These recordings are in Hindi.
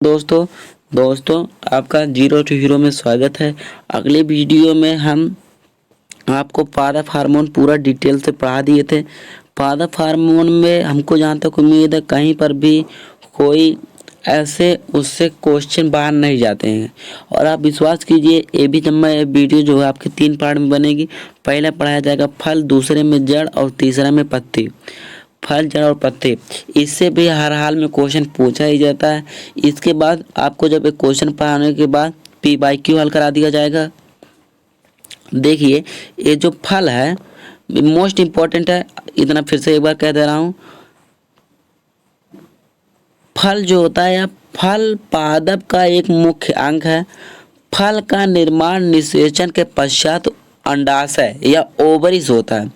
दोस्तों आपका जीरो टू हीरो में स्वागत है। अगले वीडियो में हम आपको पादप हार्मोन पूरा डिटेल से पढ़ा दिए थे। पादप हार्मोन में हमको जहाँ तक उम्मीद है कहीं पर भी कोई ऐसे उससे क्वेश्चन बाहर नहीं जाते हैं। और आप विश्वास कीजिए ये भी जब मैं वीडियो जो है आपके 3 पार्ट में बनेगी। पहला पढ़ाया जाएगा फल, दूसरे में जड़ और तीसरा में पत्ती। फल, जड़ और पत्ते, इससे भी हर हाल में क्वेश्चन पूछा ही जाता है। इसके बाद आपको जब एक क्वेश्चन पढ़ाने के बाद PYQ हल करा दिया जाएगा। देखिए ये जो फल है मोस्ट इम्पोर्टेंट है, इतना फिर से एक बार कह दे रहा हूँ। फल जो होता है या फल पादप का एक मुख्य अंग है। फल का निर्माण निषेचन के पश्चात अंडाशय या ओवरिस होता है।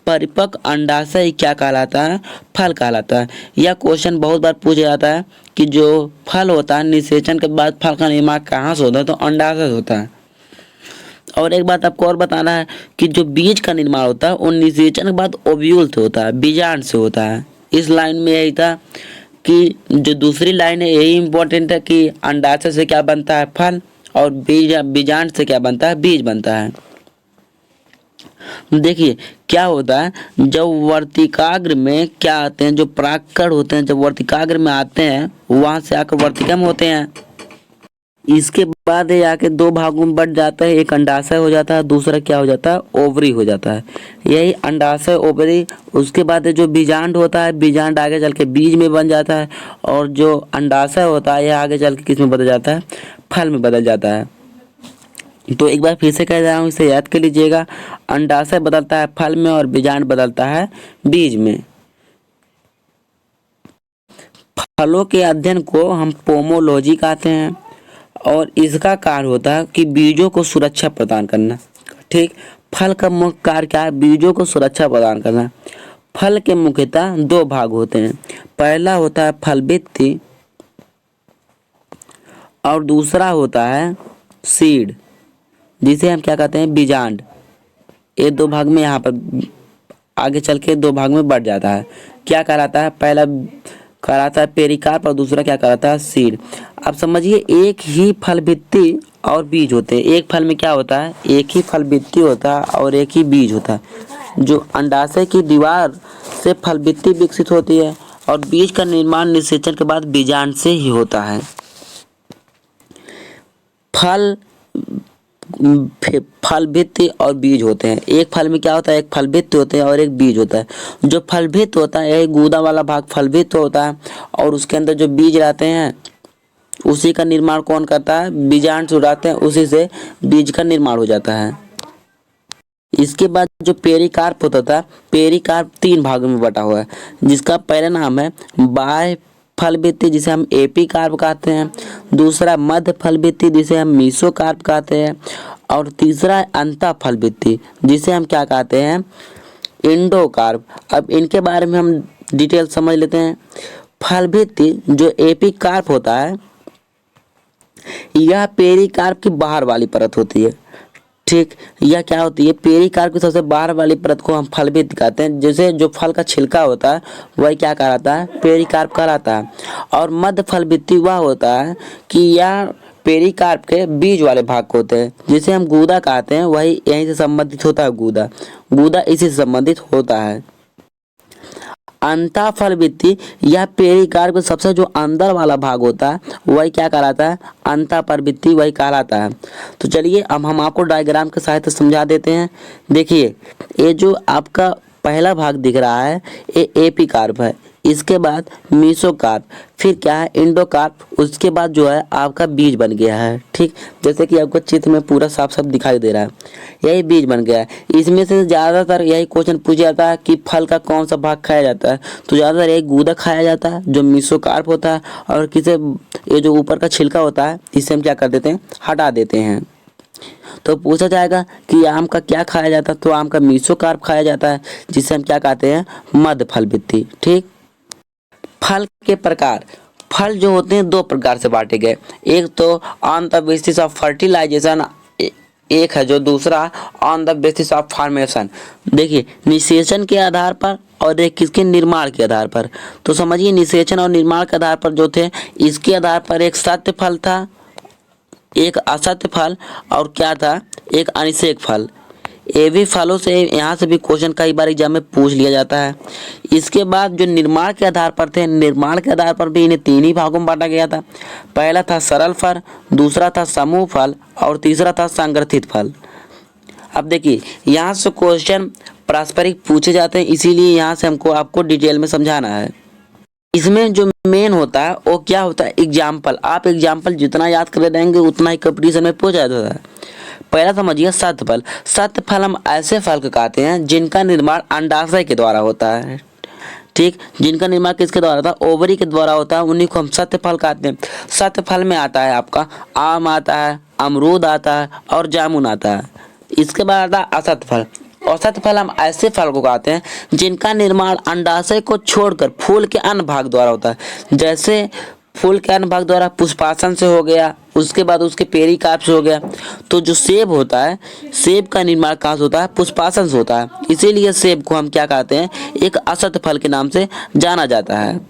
परिपक्व अंडाशय क्या कहलाता है? फल कहलाता है। यह क्वेश्चन बहुत बार पूछा जाता है कि जो फल होता है निषेचन के बाद फल का निर्माण कहाँ से होता है? तो अंडाशय से होता है। और एक बात आपको और बताना है कि जो बीज का निर्माण होता है वो निषेचन के बाद ओव्यूल से होता है, बीजांड से होता है। इस लाइन में यही था कि जो दूसरी लाइन है यही इम्पोर्टेंट है कि अंडाशय से क्या बनता है? फल, और बीजांड से क्या बनता है? बीज बनता है। देखिए क्या होता है जब वर्तिकाग्र में क्या आते हैं, जो परागकण होते हैं जब वर्तिकाग्र में आते हैं वहां से आकर वर्तिका में होते हैं। इसके बाद ये आके 2 भागों में बट जाता है। एक अंडाशय हो जाता है, दूसरा क्या हो जाता है? ओवरी हो जाता है। यही अंडाशय ओवरी, उसके बाद जो बीजांड होता है, बीजांड आगे चल के बीज में बन जाता है। और जो अंडाशय होता है यह आगे चल के किस में बदल जाता है? फल में बदल जाता है। तो एक बार फिर से कह रहा हूँ, इसे याद कर लीजिएगा। अंडाशय बदलता है फल में और बीजांड बदलता है बीज में। फलों के अध्ययन को हम पोमोलॉजी कहते हैं और इसका कार्य होता है कि बीजों को सुरक्षा प्रदान करना। ठीक, फल का मुख्य कार्य क्या है? बीजों को सुरक्षा प्रदान करना। फल के मुख्यतः 2 भाग होते हैं। पहला होता है फल भित्ति और दूसरा होता है सीड, जिसे हम क्या कहते हैं? बीजांड। ये 2 भाग में यहाँ पर आगे चल के 2 भाग में बढ़ जाता है। क्या कहलाता है? पहला कहलाता है पेरिकार्प और दूसरा क्या कहलाता है? सीड। अब समझिए एक ही फल भित्ति और बीज होते हैं। एक फल में क्या होता है? एक ही फल भित्ति होता है और एक ही बीज होता है। जो अंडाशय की दीवार से फल भित्ति विकसित होती है और बीज का निर्माण निषेचन के बाद बीजांड से ही होता है। फल भित्ति और बीज होते हैं। एक फल में क्या होता है? एक फल भित्ति होते हैं और एक बीज होता है। जो फल भित्ति होता है यही गूदा वाला भाग फल भित्ति होता है और उसके अंदर जो बीज रहते हैं उसी का निर्माण कौन करता है? बीजांड से उड़ाते हैं, उसी से बीज का निर्माण हो जाता है। इसके बाद जो पेरिकार्प होता था, पेरिकार्प 3 भागों में बटा हुआ है, जिसका पहला नाम है बाह्य फल भित्ति जिसे हम एपिकार्प कहते हैं, दूसरा मध्य फल भित्ति जिसे हम मीसोकार्प कहते हैं, और तीसरा अंतः फल भित्ति जिसे हम क्या कहते हैं? इंडोकार्प। अब इनके बारे में हम डिटेल समझ लेते हैं। फल भित्ति जो एपिकार्प होता है यह पेरिकार्प की बाहर वाली परत होती है। ठीक, यह क्या होती है? पेरिकार्प की सबसे बाहर वाली परत को हम फल भित्ति कहते हैं। जैसे जो फल का छिलका होता है वही क्या कहलाता है? पेरिकार्प कहलाता है। और मध्य फल भित्ति वह होता है कि यह पेरिकार्प के बीज वाले भाग को होते हैं, जिसे हम गूदा कहते हैं। वही यहीं से संबंधित होता है। गूदा इसी से संबंधित होता है। अंतः फल भित्ति यह पेरिकार्प सबसे जो अंदर वाला भाग होता है वही क्या कहलाता है? अंतः फल भित्ति वही कहलाता है। तो चलिए अब हम आपको डायग्राम के सहायता समझा देते हैं। देखिए ये जो आपका पहला भाग दिख रहा है ये एपिकार्प है, इसके बाद मीसोकार्प, फिर क्या है? इंडोकार्प, उसके बाद जो है आपका बीज बन गया है। ठीक, जैसे कि आपको चित्र में पूरा साफ साफ दिखाई दे रहा है, यही बीज बन गया है। इसमें से ज़्यादातर यही क्वेश्चन पूछा जाता है कि फल का कौन सा भाग खाया जाता है? तो ज़्यादातर यही गूदा खाया जाता है जो मीसोकार्प होता है, और किसे ये जो ऊपर का छिलका होता है इसे हम क्या कर देते हैं? हटा देते हैं। तो पूछा जाएगा कि आम का क्या खाया जाता है? तो आम का मीसोकार्प खाया जाता है, जिसे हम क्या कहते हैं? मध्य फल भित्ति। ठीक, फल के प्रकार, फल जो होते हैं 2 प्रकार से बांटे गए। एक तो on the basis of fertilization, एक है जो दूसरा on the basis of formation. देखिए निषेचन के आधार पर और एक किसके निर्माण के आधार पर। तो समझिए निषेचन और निर्माण के आधार पर जो थे, इसके आधार पर एक सत्य फल था, एक असत्य फल और क्या था, एक अनिषेक फल। ये भी फलों से यहाँ से भी क्वेश्चन कई बार एग्जाम में पूछ लिया जाता है। इसके बाद जो निर्माण के आधार पर थे, निर्माण के आधार पर भी इन्हें तीन ही भागों में बांटा गया था। पहला था सरल फल, दूसरा था समूह फल और तीसरा था संगठित फल। अब देखिए यहाँ से क्वेश्चन पारस्परिक पूछे जाते हैं, इसीलिए यहाँ से हमको आपको डिटेल में समझाना है। इसमें जो मेन होता है वो क्या होता है, एग्जाम्पल। आप एग्जाम्पल जितना याद कर रहेंगे उतना ही कंपटीशन में पूछा जाता है। पहला समझिए सत्य फल। सत्य फल हम ऐसे फल को कहते हैं जिनका निर्माण अंडाशय के द्वारा होता है। ठीक, जिनका निर्माण किसके द्वारा होता है, ओवरी के द्वारा होता है, उन्हीं को हम सत्य फल कहते हैं। सत्य फल में आता है आपका आम आता है, अमरूद आता है और जामुन आता है। इसके बाद आता है असत्य फल। असत्य फल हम ऐसे फल को कहते हैं जिनका निर्माण अंडाशय को छोड़कर फूल के अन्य भाग द्वारा होता है। जैसे फूल के अन्य भाग द्वारा पुष्पासन से हो गया, उसके बाद उसके पेरिकार्प से हो गया। तो जो सेब होता है, सेब का निर्माण कहाँ से होता है, पुष्पासन से होता है। इसीलिए सेब को हम क्या कहते हैं, एक असत्य फल के नाम से जाना जाता है।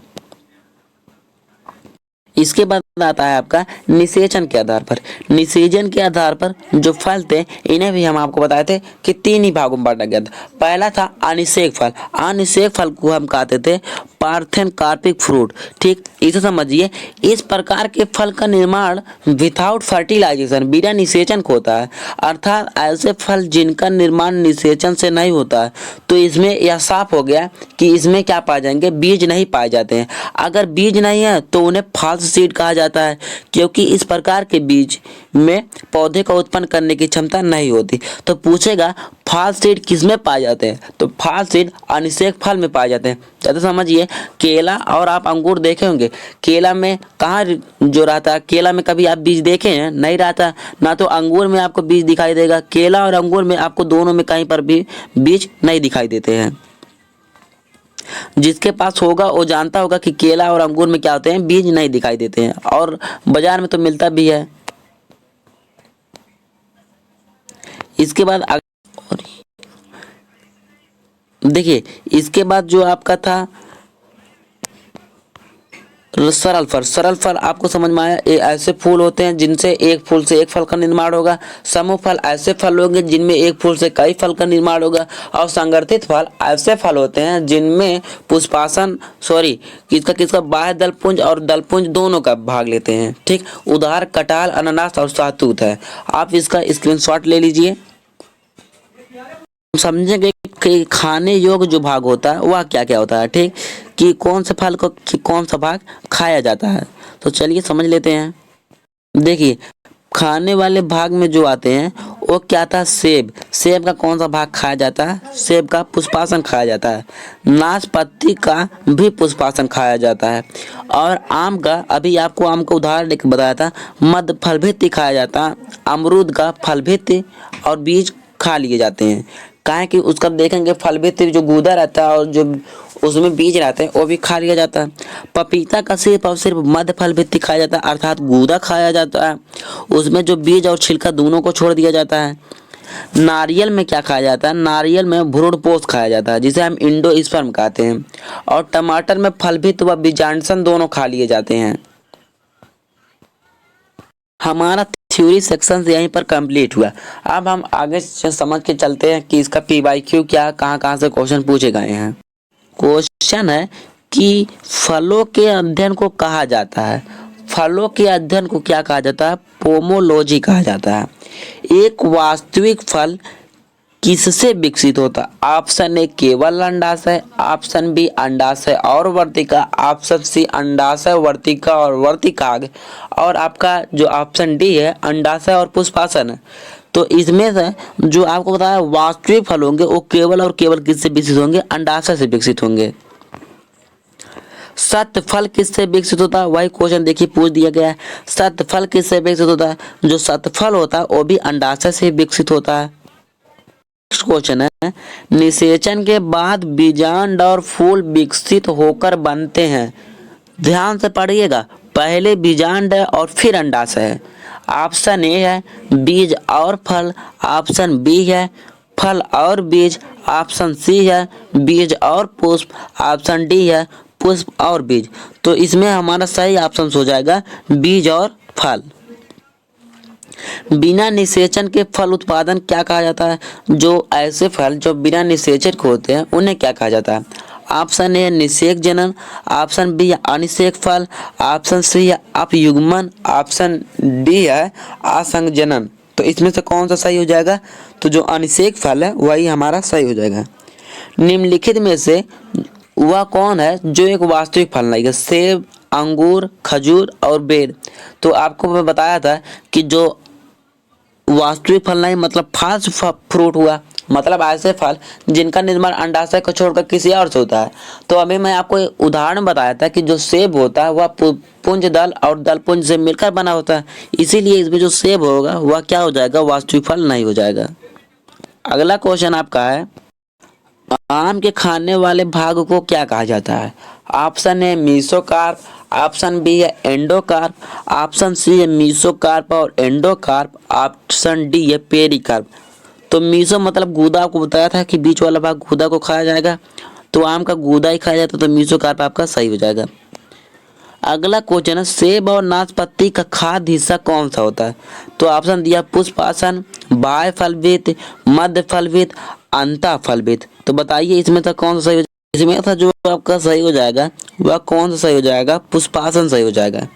इसके बाद आता है आपका निषेचन के आधार पर। निषेचन के आधार पर जो फल थे इन्हें भी हम आपको बताए थे कि तीन ही भागों में बांटा गया था। पहला था अनिषेक फल। अनिषेक फल को हम कहते थे पार्थेन कार्पिक फ्रूट। ठीक, इसे समझिए, इस प्रकार के फल का निर्माण विदाउट फर्टिलाइजेशन, बिना निषेचन को होता है। अर्थात ऐसे फल जिनका निर्माण निषेचन से नहीं होता है। तो इसमें यह साफ हो गया कि इसमें क्या पाए जाएंगे, बीज नहीं पाए जाते हैं। अगर बीज नहीं है तो उन्हें फॉल्स सीड कहा जाता है, क्योंकि इस प्रकार के बीज में पौधे का उत्पन्न करने की क्षमता नहीं होती। तो पूछेगा फॉल्स सीड किस में पाए जाते हैं, तो फॉल्स सीड अनिषेक फल में पाए जाते हैं। जैसे समझिए केला और आप अंगूर देखे होंगे, केला में कहाँ जो रहता है, केला में कभी आप बीज देखे हैं, नहीं रहता। ना तो अंगूर में आपको बीज दिखाई देगा, केला और अंगूर में आपको दोनों में कहीं पर भी बीज नहीं दिखाई देते हैं। जिसके पास होगा वो जानता होगा कि केला और अंगूर में क्या होते हैं, बीज नहीं दिखाई देते हैं, और बाजार में तो मिलता भी है। इसके बाद देखिए, इसके बाद जो आपका था सरल फल। सरल फल आपको समझ में आया, ये ऐसे फूल होते हैं जिनसे एक फूल से एक फल का निर्माण होगा। समूह फल ऐसे फल होंगे जिनमें एक फूल से कई फल का निर्माण होगा। और संगठित फल ऐसे फल होते हैं जिनमें पुष्पासन किसका बाह्य दलपुंज और दलपुंज दोनों का भाग लेते हैं। ठीक, उदाहरण कटहल, अनानास और शहतूत है। आप इसका स्क्रीनशॉट ले लीजिए। समझेंगे कि खाने योग्य जो भाग होता है वह क्या क्या होता है। ठीक, कि कौन से फल को कौन सा भाग खाया जाता है। तो चलिए समझ लेते हैं। देखिए, खाने वाले भाग में जो आते हैं वो क्या था, सेब। सेब का कौन सा भाग खाया जाता है, सेब का पुष्पासन खाया जाता है। नाशपाती का भी पुष्पासन खाया जाता है। और आम का, अभी आपको आम का उदाहरण लेकर बताया था, मध्य फल भित्ति खाया जाता है। अमरूद का फल भित्ति और बीज खा लिए जाते हैं। काहे कि उसका देखेंगे फल भित्ति जो गूदा रहता है और जो उसमें बीज रहते हैं वो भी खा लिया जाता है। पपीता का सिर्फ और सिर्फ मध्य फल भित्ति खाया जाता है, अर्थात गूदा खाया जाता है। उसमें जो बीज और छिलका दोनों को छोड़ दिया जाता है। नारियल में क्या खाया जाता है, नारियल में भ्रूणपोष खाया जाता है, जिसे हम इंडोस्पर्म कहते हैं। और टमाटर में फल भित्ति व बीजांडसन दोनों खा लिए जाते हैं। हमारा थ्योरी सेक्शन यहीं पर कंप्लीट हुआ। अब हम आगे से समझ के चलते हैं कि इसका PYQ क्या, कहाँ से क्वेश्चन पूछे गए हैं। क्वेश्चन है कि फलों के अध्ययन को कहा जाता है, फलों के अध्ययन को क्या कहा जाता है, पोमोलॉजी कहा जाता है। एक वास्तविक फल किससे विकसित होता है। ऑप्शन ए केवल अंडाशय, ऑप्शन बी अंडाशय और वर्तिका, ऑप्शन सी अंडाशय वर्तिका और वर्तिकाग्र, और आपका जो ऑप्शन डी है अंडाशय और पुष्पासन है। तो इसमें से जो आपको बताया वास्तविक फल होंगे वो केवल और केवल किससे विकसित होंगे, अंडाशय से विकसित होंगे। सत्य फल किससे विकसित होता है, वही क्वेश्चन देखिए पूछ दिया गया है। सत्य फल किससे विकसित होता है, जो सत्य फल होता है वो भी अंडाशय से विकसित होता है। क्वेश्चन है, निषेचन के बाद बीजांड और फूल विकसित होकर बनते हैं। ध्यान से पढ़िएगा, पहले बीजांड है और फिर अंडाशय है। ऑप्शन ए है बीज और फल, ऑप्शन बी है फल और बीज, ऑप्शन सी है बीज और पुष्प, ऑप्शन डी है पुष्प और बीज। तो इसमें हमारा सही ऑप्शन हो जाएगा बीज और फल। बिना निषेचन के फल उत्पादन क्या कहा जाता है? जो ऐसे फल जो बिना निषेचन के होते हैं उन्हें क्या कहा जाता है? ऑप्शन ए निषेक जनन, ऑप्शन बी अनिषेक फल, ऑप्शन सी है अपयुग्मन, ऑप्शन डी है असंग जनन। तो इसमें से कौन सा सही हो जाएगा? तो जो अनिषेक फल है वही हमारा सही हो जाएगा। निम्नलिखित में से वह कौन है जो एक वास्तविक फल नहीं है? सेब, अंगूर, खजूर और बेर। तो आपको मैं बताया था कि जो वास्तविक फल नहीं मतलब फाल्स फ्रूट हुआ, मतलब ऐसे फल जिनका निर्माण अंडाशय को छोड़कर किसी और से होता है। तो अभी मैं आपको एक उदाहरण बताया था कि जो सेब होता है वह पुंज दल और दल पुंज से मिलकर बना होता है, इसीलिए इसमें जो सेब होगा वह क्या हो जाएगा? वास्तविक फल नहीं हो जाएगा। अगला क्वेश्चन आपका है, आम के खाने वाले भाग को क्या कहा जाता है? ऑप्शन ए मीसोकार्प, ऑप्शन बी है एंडोकार्प, ऑप्शन सी है मीसोकार्प और एंडोकार्प, ऑप्शन डी है पेरिकार्प। तो मीसो मतलब गूदा, आपको बताया था कि बीच वाला भाग गूदा को खाया जाएगा, तो आम का गूदा ही खाया जाता है, तो मीसोकार्प आपका सही हो जाएगा। अगला क्वेश्चन है, सेब और नाशपाती का खाद्य हिस्सा कौन सा होता है? तो ऑप्शन दिया पुष्पासन, बाह्य फलवित, मध्य फलवित, अंतः फलवित। तो बताइए इसमें था कौन सा सही हो जाएगा? इसमें था जो आपका सही हो जाएगा वह कौन सा सही हो जाएगा? पुष्पासन सही हो जाएगा।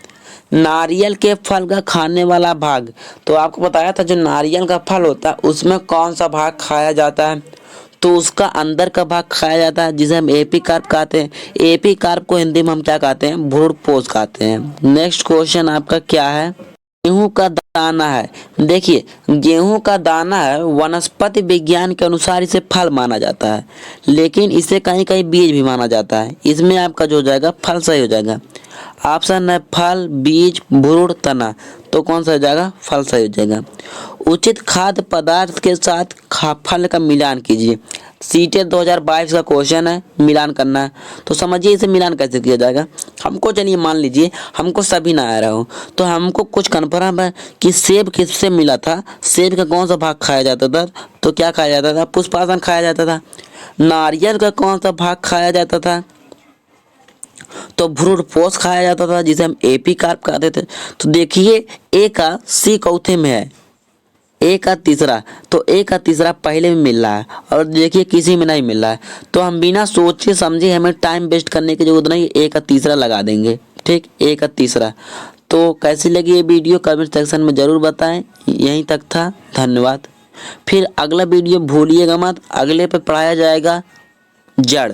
नारियल के फल का खाने वाला भाग, तो आपको बताया था जो नारियल का फल होता है उसमें कौन सा भाग खाया जाता है? तो उसका अंदर का भाग खाया जाता है जिसे हम एपीकार्प कहते हैं। एपीकार्प को हिंदी में हम क्या कहते हैं? भ्रूणपोष कहते हैं। नेक्स्ट क्वेश्चन आपका क्या है? गेहूं का दाना है। देखिए गेहूं का दाना है, वनस्पति विज्ञान के अनुसार इसे फल माना जाता है, लेकिन इसे कहीं कहीं बीज भी माना जाता है। इसमें आपका जो हो जाएगा फल सही हो जाएगा। ऑप्शन है फल, बीज, भ्रूण, तना। तो कौन सा हो जाएगा? फल सही हो जाएगा। उचित खाद्य पदार्थ के साथ फल का मिलान कीजिए। सीटेट 2022 का क्वेश्चन है, मिलान करना है। तो समझिए इसे मिलान कैसे किया जाएगा। हमको चलिए मान लीजिए हमको सभी ना आ रहा हो, तो हमको कुछ कन्फर्म है कि सेब किससे मिला था, सेब का कौन सा भाग खाया जाता था? तो क्या खाया जाता था? पुष्पासन खाया जाता था। नारियल का कौन सा भाग खाया जाता था? तो भ्रूणपोष खाया जाता था जिसे हम एपीकार्प कहते थे। तो देखिए ए का सी चौथे में है, ए का तीसरा, तो ए का तीसरा पहले में मिल रहा है और देखिए किसी में नहीं मिल रहा है। तो हम बिना सोचे समझे, हमें टाइम वेस्ट करने की जरूरत नहीं, ए का तीसरा लगा देंगे। ठीक, ए का तीसरा। तो कैसी लगी ये वीडियो कमेंट सेक्शन में ज़रूर बताएं। यहीं तक था, धन्यवाद। फिर अगला वीडियो भूलिएगा मत, अगले पे पढ़ाया जाएगा जड़।